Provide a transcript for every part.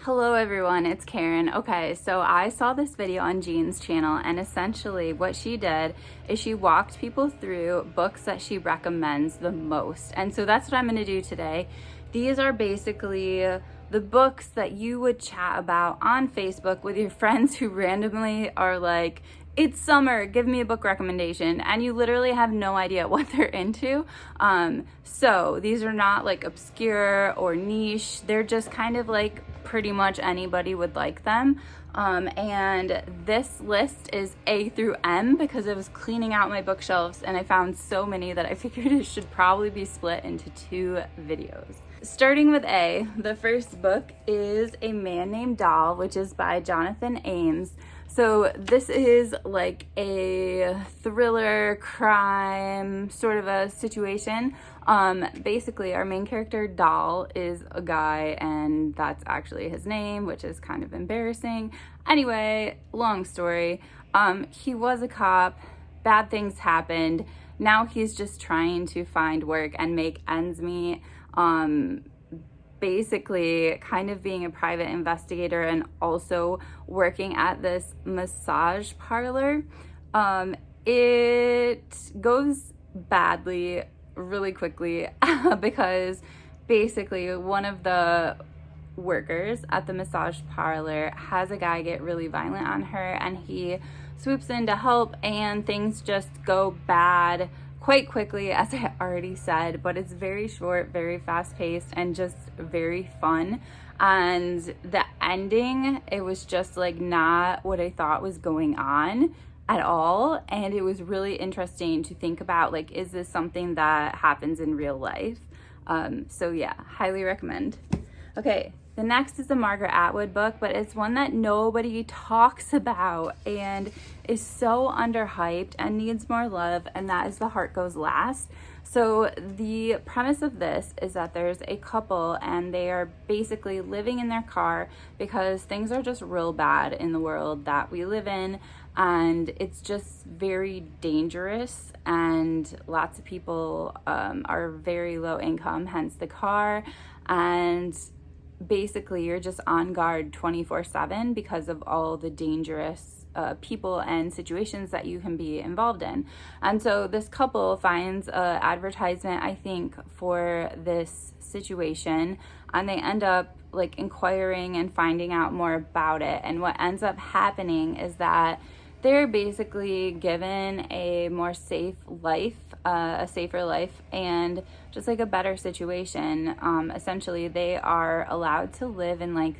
Hello everyone, it's Karen. Okay, so I saw this video on Jean's channel, and essentially what she did is she walked people through books that she recommends the most. And so that's what I'm gonna do today. These are basically the books that you would chat about on Facebook with your friends who randomly are like, it's summer, give me a book recommendation, and you literally have no idea what they're into. So these are not like obscure or niche, they're just kind of like pretty much anybody would like them. And this list is A through M because I was cleaning out my bookshelves and I found so many that I figured it should probably be split into 2 videos. Starting with A, the first book is A Man Named Doll, which is by Jonathan Ames. So this is like a thriller crime sort of a situation. Basically our main character Doll is a guy, and that's actually his name, which is kind of embarrassing. Anyway, long story. He was a cop, bad things happened. Now he's just trying to find work and make ends meet. Basically kind of being a private investigator and also working at this massage parlor. It goes badly really quickly because basically one of the workers at the massage parlor has a guy get really violent on her, and he swoops in to help, and things just go bad quite quickly, as I already said. But it's very short, very fast-paced, and just very fun. And the ending, it was just like not what I thought was going on at all, and it was really interesting to think about, like, is this something that happens in real life? So yeah, highly recommend. Okay, the next is a Margaret Atwood book, but it's one that nobody talks about and is so underhyped and needs more love, and that is The Heart Goes Last. So the premise of this is that there's a couple and they are basically living in their car because things are just real bad in the world that we live in, and it's just very dangerous, and lots of people are very low income, hence the car. And basically you're just on guard 24/7 because of all the dangerous people and situations that you can be involved in. And so this couple finds an advertisement, I think, for this situation, and they end up like inquiring and finding out more about it. And what ends up happening is that they're basically given a more safe life, a safer life, and just like a better situation. Essentially, they are allowed to live in like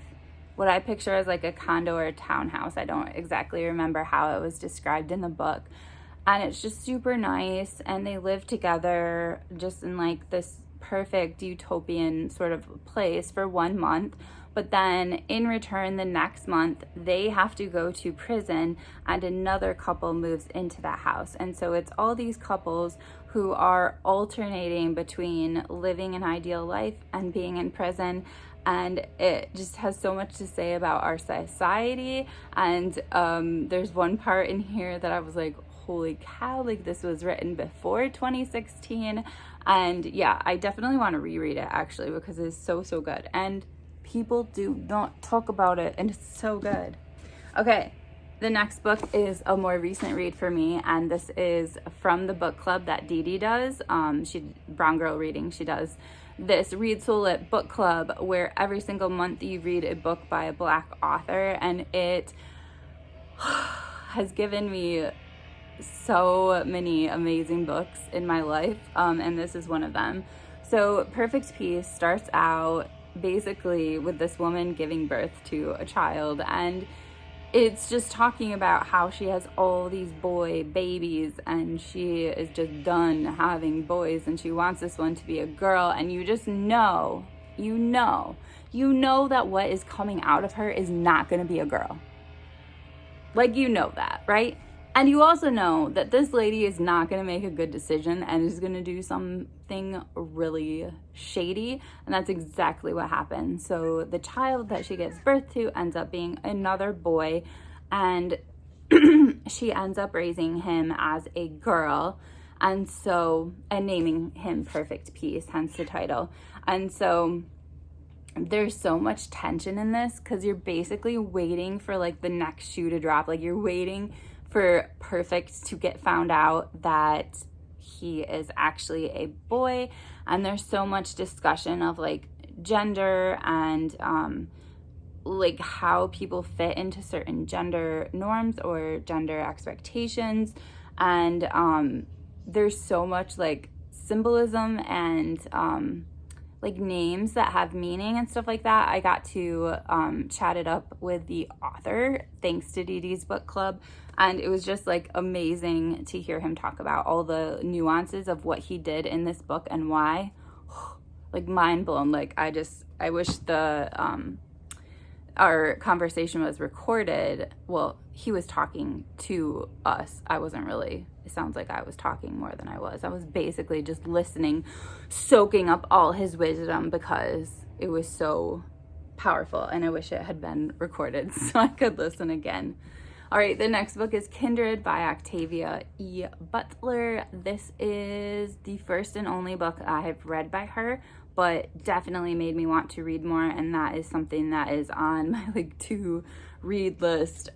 what I picture as like a condo or a townhouse. I don't exactly remember how it was described in the book. And it's just super nice, and they live together just in like this perfect utopian sort of place for 1 month. But then in return, the next month, they have to go to prison, and another couple moves into that house. And so it's all these couples who are alternating between living an ideal life and being in prison. And it just has so much to say about our society. And there's one part in here that I was like, holy cow, like this was written before 2016. And yeah, I definitely want to reread it actually, because it's so good. And people do not talk about it, and it's so good. Okay, the next book is a more recent read for me, and this is from the book club that Dee Dee does. Brown Girl Reading, she does this Read So Lit book club where every single month you read a book by a Black author, and it has given me so many amazing books in my life, and this is one of them. So Perfect Peace starts out basically with this woman giving birth to a child, and it's just talking about how she has all these boy babies and she is just done having boys, and she wants this one to be a girl. And you just know, you know that what is coming out of her is not going to be a girl. Like, you know that, right? And you also know that this lady is not going to make a good decision and is going to do something really shady. And that's exactly what happens. So the child that she gives birth to ends up being another boy, and she ends up raising him as a girl. And naming him Perfect Peace, hence the title. And so there's so much tension in this because you're basically waiting for like the next shoe to drop. Like, you're waiting for Perfect to get found out that he is actually a boy, and there's so much discussion of like gender and like how people fit into certain gender norms or gender expectations, and there's so much like symbolism and like names that have meaning and stuff like that. I got to chat it up with the author thanks to Dee Dee's book club, and it was just like amazing to hear him talk about all the nuances of what he did in this book and why. Like, mind blown. Like, I wish the our conversation was recorded. Well, he was talking to us. I wasn't really, it sounds like I was talking more than I was. I was basically just listening, soaking up all his wisdom because it was so powerful, and I wish it had been recorded so I could listen again. All right, the next book is Kindred by Octavia E. Butler. This is the first and only book I have read by her, but definitely made me want to read more, and that is something that is on my like to read list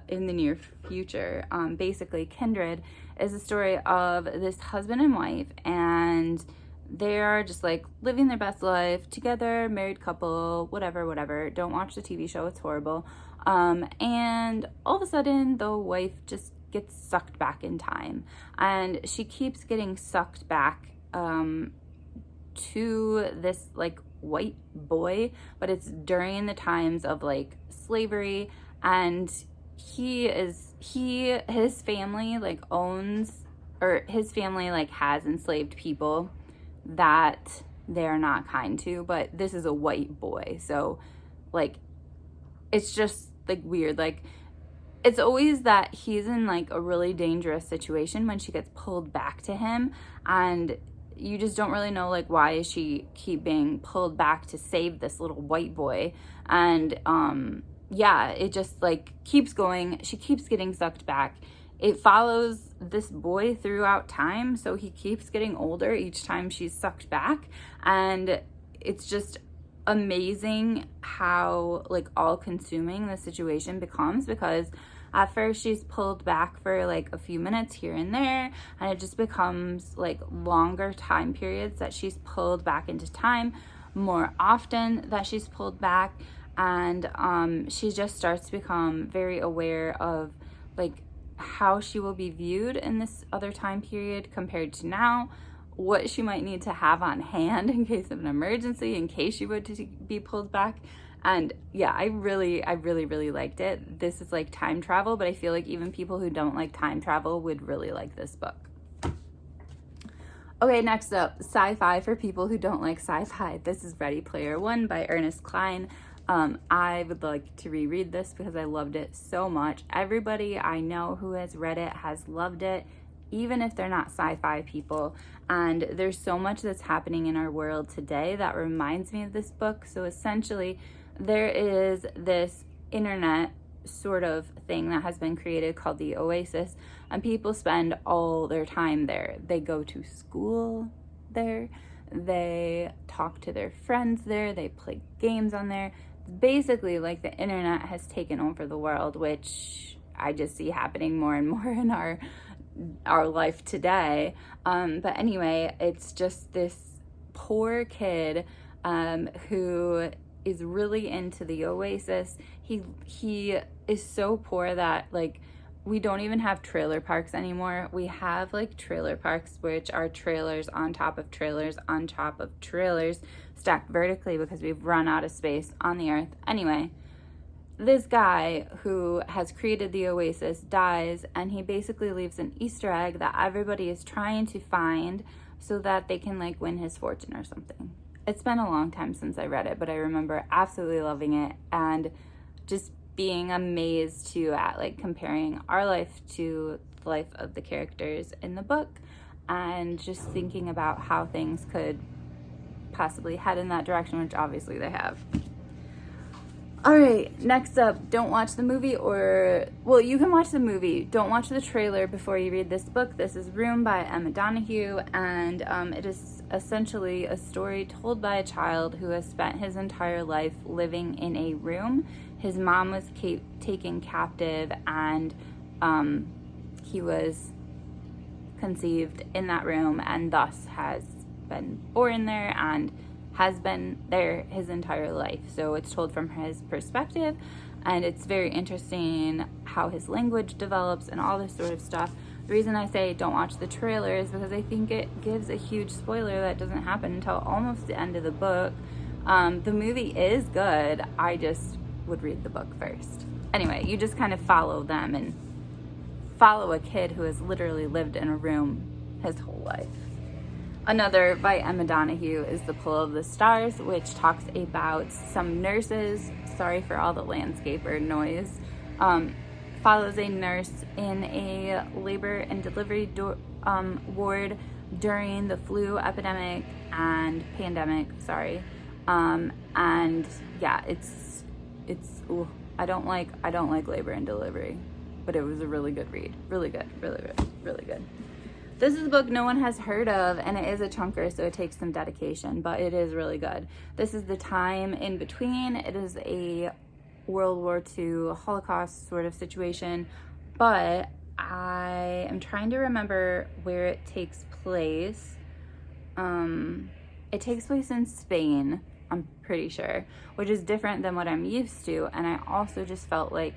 in the near future. Basically, Kindred is a story of this husband and wife, and they're just like living their best life together, married couple, whatever. Don't watch the TV show, it's horrible. And all of a sudden the wife just gets sucked back in time, and she keeps getting sucked back to this like white boy, but it's during the times of like slavery, and his family like owns, or his family like has enslaved people that they're not kind to, but this is a white boy, so like it's just like weird. Like, it's always that he's in like a really dangerous situation when she gets pulled back to him, and you just don't really know like why is she keep being pulled back to save this little white boy. And yeah, it just like keeps going. She keeps getting sucked back. It follows this boy throughout time, so he keeps getting older each time she's sucked back, and it's just amazing how like all consuming the situation becomes, because at first she's pulled back for like a few minutes here and there, and it just becomes like longer time periods that she's pulled back into time, more often that she's pulled back, and she just starts to become very aware of like how she will be viewed in this other time period compared to now, what she might need to have on hand in case of an emergency, in case she would be pulled back. And yeah, I really liked it. This is like time travel, but I feel like even people who don't like time travel would really like this book. Okay, next up, sci-fi for people who don't like sci-fi. This is Ready Player One by Ernest Cline. I would like to reread this because I loved it so much. Everybody I know who has read it has loved it, even if they're not sci-fi people. And there's so much that's happening in our world today that reminds me of this book. So essentially, there is this internet sort of thing that has been created called the Oasis, and people spend all their time there. They go to school there, they talk to their friends there, they play games on there. Basically, like, the internet has taken over the world, which I just see happening more and more in our life today. But anyway, it's just this poor kid who is really into the Oasis. He is so poor that like we don't even have trailer parks anymore. We have like trailer parks, which are trailers on top of trailers on top of trailers stacked vertically because we've run out of space on the earth. Anyway, this guy who has created the Oasis dies, and he basically leaves an Easter egg that everybody is trying to find so that they can like win his fortune or something. It's been a long time since I read it, but I remember absolutely loving it and just being amazed too at like comparing our life to the life of the characters in the book, and just thinking about how things could possibly head in that direction, which obviously they have. All right, next up, don't watch the movie, or, well, you can watch the movie. Don't watch the trailer before you read this book. This is Room by Emma Donoghue, and it is essentially a story told by a child who has spent his entire life living in a room. His mom was taken captive, and he was conceived in that room, and thus has been born there and has been there his entire life. So it's told from his perspective, and it's very interesting how his language develops and all this sort of stuff. The reason I say don't watch the trailer is because I think it gives a huge spoiler that doesn't happen until almost the end of the book. The movie is good. I just would read the book first. Anyway, you just kind of follow them and follow a kid who has literally lived in a room his whole life. Another by Emma Donoghue is The Pull of the Stars, which talks about some nurses. Sorry for all the landscaper noise. Follows a nurse in a labor and delivery ward during the flu epidemic and pandemic. Sorry, and yeah, it's. Ooh, I don't like labor and delivery, but it was a really good read. Really good. This is a book no one has heard of, and it is a chunker, so it takes some dedication, but it is really good. This is The Time in Between. It is a World War II Holocaust sort of situation, but I am trying to remember where it takes place. It takes place in Spain, I'm pretty sure, which is different than what I'm used to, and I also just felt like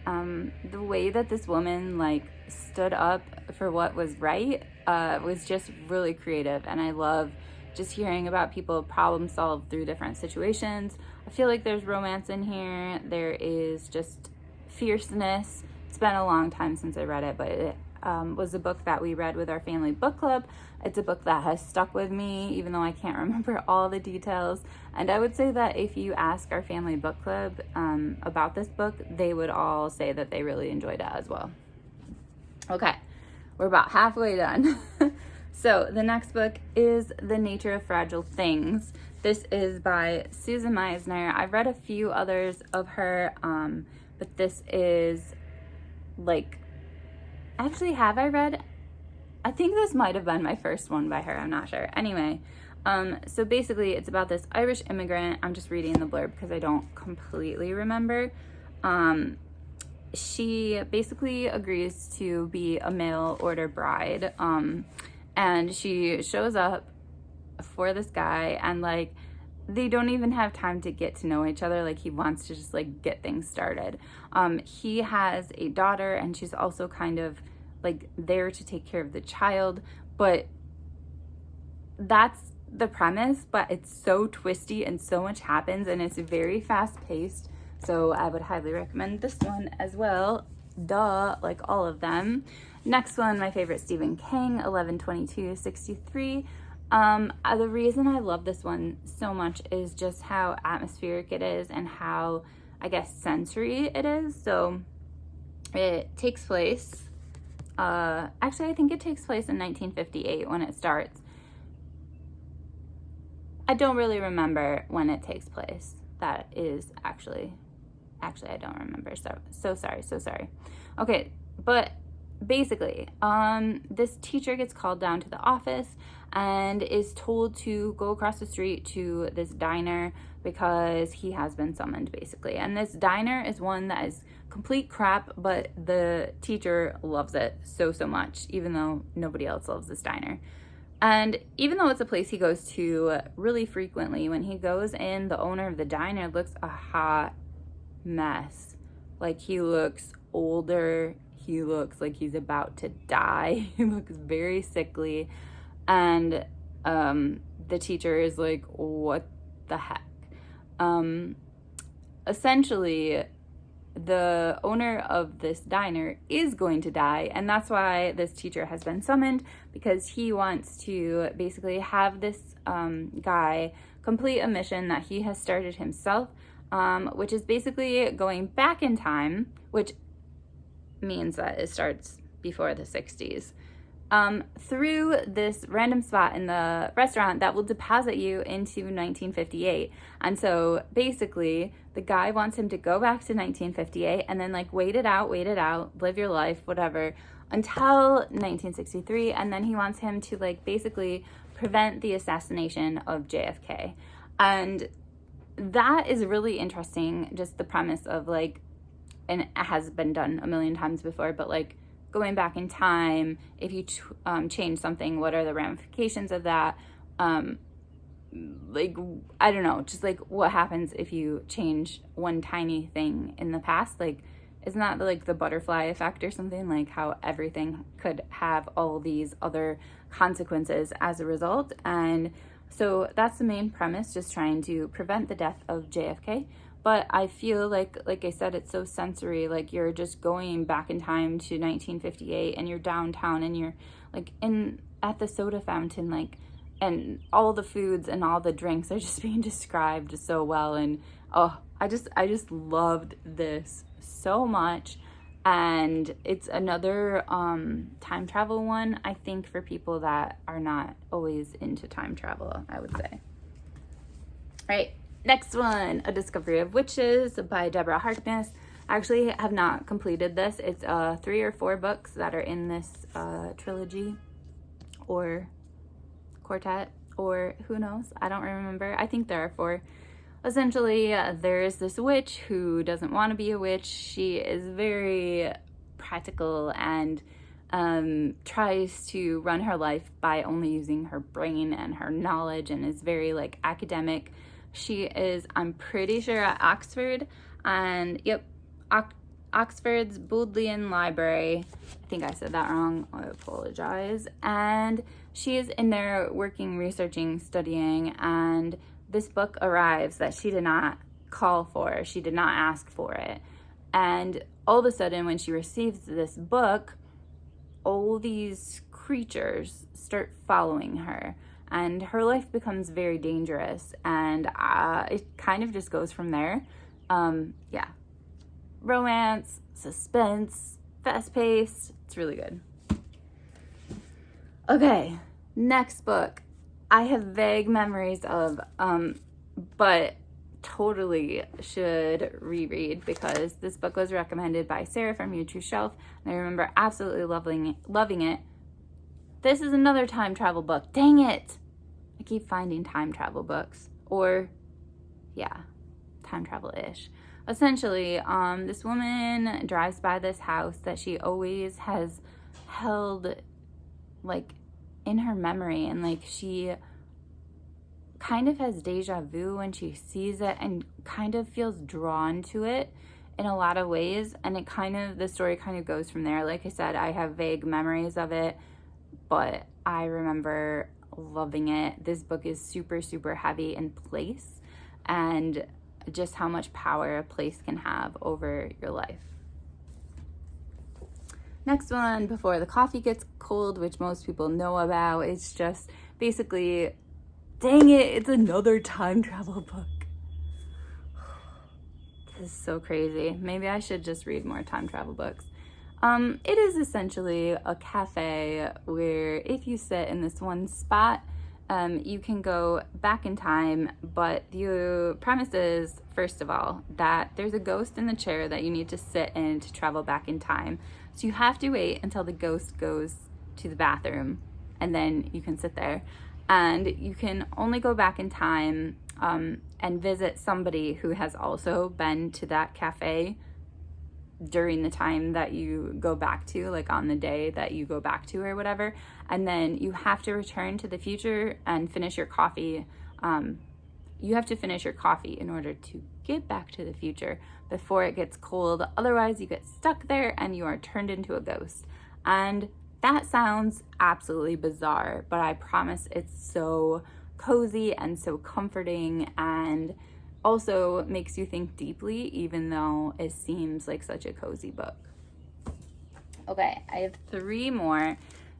the way that this woman like stood up for what was right was just really creative, and I love just hearing about people problem solve through different situations. I feel like there's romance in here. There is just fierceness. It's been a long time since I read it, but it was a book that we read with our family book club. It's a book that has stuck with me, even though I can't remember all the details. And I would say that if you ask our family book club about this book, they would all say that they really enjoyed it as well. Okay, we're about halfway done. So the next book is The Nature of Fragile Things. This is by Susan Meisner. I've read a few others of her, but this is like, actually, have I read? I think this might have been my first one by her. I'm not sure. Anyway, so basically it's about this Irish immigrant. I'm just reading the blurb because I don't completely remember. She basically agrees to be a mail order bride. And she shows up for this guy, and like they don't even have time to get to know each other. Like he wants to just like get things started. He has a daughter, and she's also kind of like there to take care of the child, but that's the premise. But it's so twisty and so much happens, and it's very fast paced, so I would highly recommend this one as well. Duh, like all of them. Next one, my favorite, Stephen King, 11/22/63. The reason I love this one so much is just how atmospheric it is and how, I guess, sensory it is. So it takes place, actually I think it takes place in 1958 when it starts. I don't really remember when it takes place. That is actually I don't remember. So sorry. Okay, but basically, this teacher gets called down to the office and is told to go across the street to this diner because he has been summoned, basically. And this diner is one that is complete crap, but the teacher loves it so much, even though nobody else loves this diner. And even though it's a place he goes to really frequently, when he goes in, the owner of the diner looks a hot mess. Like, he looks older. He looks like he's about to die. He looks very sickly. And the teacher is like, what the heck? Essentially, the owner of this diner is going to die, and that's why this teacher has been summoned, because he wants to basically have this guy complete a mission that he has started himself, which is basically going back in time, which means that it starts before the 60s, through this random spot in the restaurant that will deposit you into 1958. And so basically the guy wants him to go back to 1958 and then like wait it out, live your life, whatever, until 1963. And then he wants him to like basically prevent the assassination of JFK. And that is really interesting, just the premise of like, and it has been done a million times before, but like going back in time, if you change something, what are the ramifications of that? Like, I don't know, just like what happens if you change one tiny thing in the past? Like, isn't that like the butterfly effect or something? Like how everything could have all these other consequences as a result. And so that's the main premise, just trying to prevent the death of JFK. But I feel like I said, it's so sensory. Like you're just going back in time to 1958 and you're downtown and you're like at the soda fountain, like, and all the foods and all the drinks are just being described so well. And oh, I just loved this so much. And it's another time travel one, I think, for people that are not always into time travel, I would say. All right, next one, A Discovery of Witches by Deborah Harkness. I actually have not completed this. It's 3 or 4 books that are in this trilogy or quartet, or who knows, I don't remember. I think there are 4. Essentially, there's this witch who doesn't want to be a witch. She is very practical and tries to run her life by only using her brain and her knowledge, and is very like academic. She is, I'm pretty sure, at Oxford, and yep, Oxford's Bodleian Library. I think I said that wrong, I apologize. And she is in there working, researching, studying, and this book arrives that she did not call for. She did not ask for it. And all of a sudden, when she receives this book, all these creatures start following her. And her life becomes very dangerous. And it kind of just goes from there. Yeah. Romance, suspense, fast-paced. It's really good. Okay, next book. I have vague memories of, but totally should reread, because this book was recommended by Sarah from Your True Shelf, and I remember absolutely loving it. This is another time travel book. Dang it! I keep finding time travel books, or yeah, time travel-ish. Essentially, this woman drives by this house that she always has held like in her memory, and like she kind of has deja vu when she sees it, and kind of feels drawn to it in a lot of ways. And it kind of, the story kind of goes from there. Like I said, I have vague memories of it, but I remember loving it. This book is super, super heavy in place, and just how much power a place can have over your life. Next one, Before the Coffee Gets Cold, which most people know about. It's just basically, dang it, it's another time travel book. This is so crazy. Maybe I should just read more time travel books. It is essentially a cafe where if you sit in this one spot, you can go back in time, but the premise is, first of all, that there's a ghost in the chair that you need to sit in to travel back in time. So you have to wait until the ghost goes to the bathroom, and then you can sit there. And you can only go back in time and visit somebody who has also been to that cafe during the time that you go back to, like on the day that you go back to or whatever. And then you have to return to the future and finish your coffee. You have to finish your coffee in order to get back to the future before it gets cold. Otherwise, you get stuck there and you are turned into a ghost. And that sounds absolutely bizarre, but I promise it's so cozy and so comforting, and also makes you think deeply, even though it seems like such a cozy book. Okay, I have 3 more.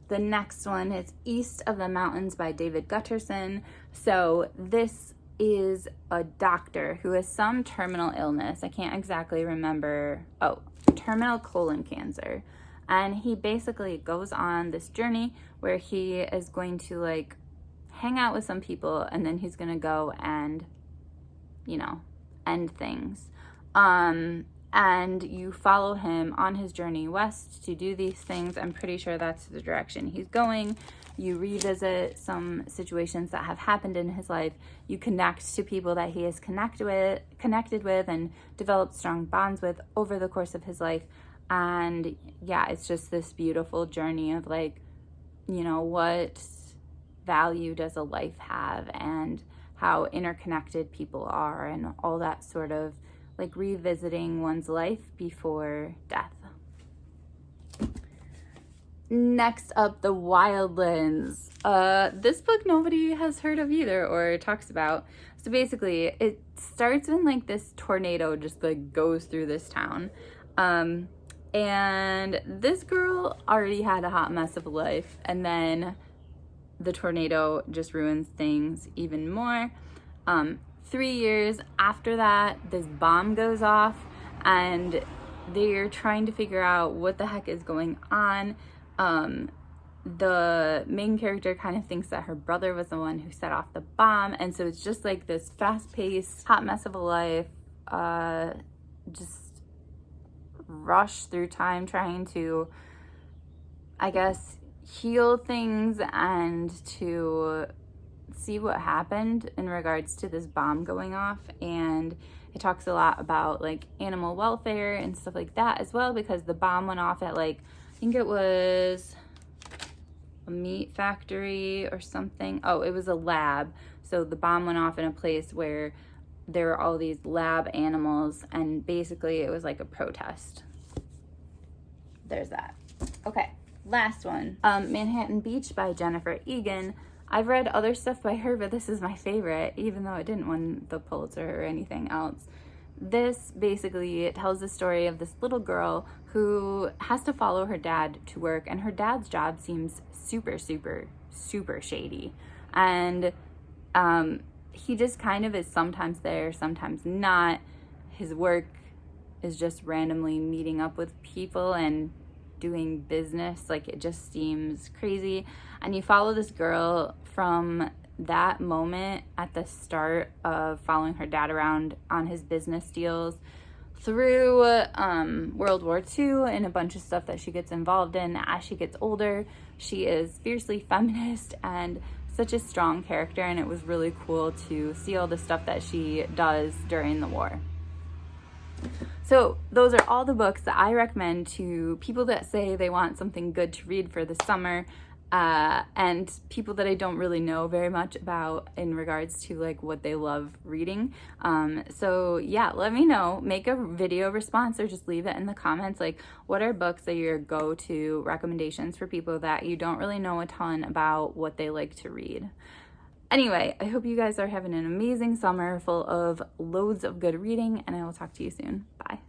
The next one is East of the Mountains by David Gutterson. So this is a doctor who has some terminal illness. I can't exactly remember. Oh, terminal colon cancer. And he basically goes on this journey where he is going to like hang out with some people, and then he's gonna go and, you know, end things. and you follow him on his journey west to do these things. I'm pretty sure that's the direction he's going. You revisit some situations that have happened in his life. You connect to people that he has connected with and developed strong bonds with over the course of his life. And yeah, it's just this beautiful journey of like, you know, what value does a life have and how interconnected people are and all that sort of like revisiting one's life before death. Next up, the Wildlands. This book nobody has heard of either or talks about. So basically, it starts when like this tornado just like goes through this town. And this girl already had a hot mess of a life, and then the tornado just ruins things even more. 3 years after that, this bomb goes off, and they're trying to figure out what the heck is going on. The main character kind of thinks that her brother was the one who set off the bomb, and so it's just like this fast-paced, hot mess of a life, just rush through time trying to, I guess, heal things and to see what happened in regards to this bomb going off. And it talks a lot about like animal welfare and stuff like that as well, because the bomb went off at like, I think it was a meat factory or something. Oh, it was a lab. So the bomb went off in a place where there were all these lab animals, and basically it was like a protest. There's that. Okay, last one. Manhattan Beach by Jennifer Egan. I've read other stuff by her, but this is my favorite, even though it didn't win the Pulitzer or anything else. This basically tells the story of this little girl who has to follow her dad to work, and her dad's job seems super, super, super shady. And he just kind of is sometimes there, sometimes not. His work is just randomly meeting up with people and doing business. Like, it just seems crazy. And you follow this girl from that moment at the start of following her dad around on his business deals through World War II and a bunch of stuff that she gets involved in as she gets older. She is fiercely feminist and such a strong character, and it was really cool to see all the stuff that she does during the war. So those are all the books that I recommend to people that say they want something good to read for the summer, and people that I don't really know very much about in regards to like what they love reading. So yeah, let me know, make a video response or just leave it in the comments. Like, what are books that are your go-to recommendations for people that you don't really know a ton about what they like to read? Anyway, I hope you guys are having an amazing summer full of loads of good reading, and I will talk to you soon. Bye.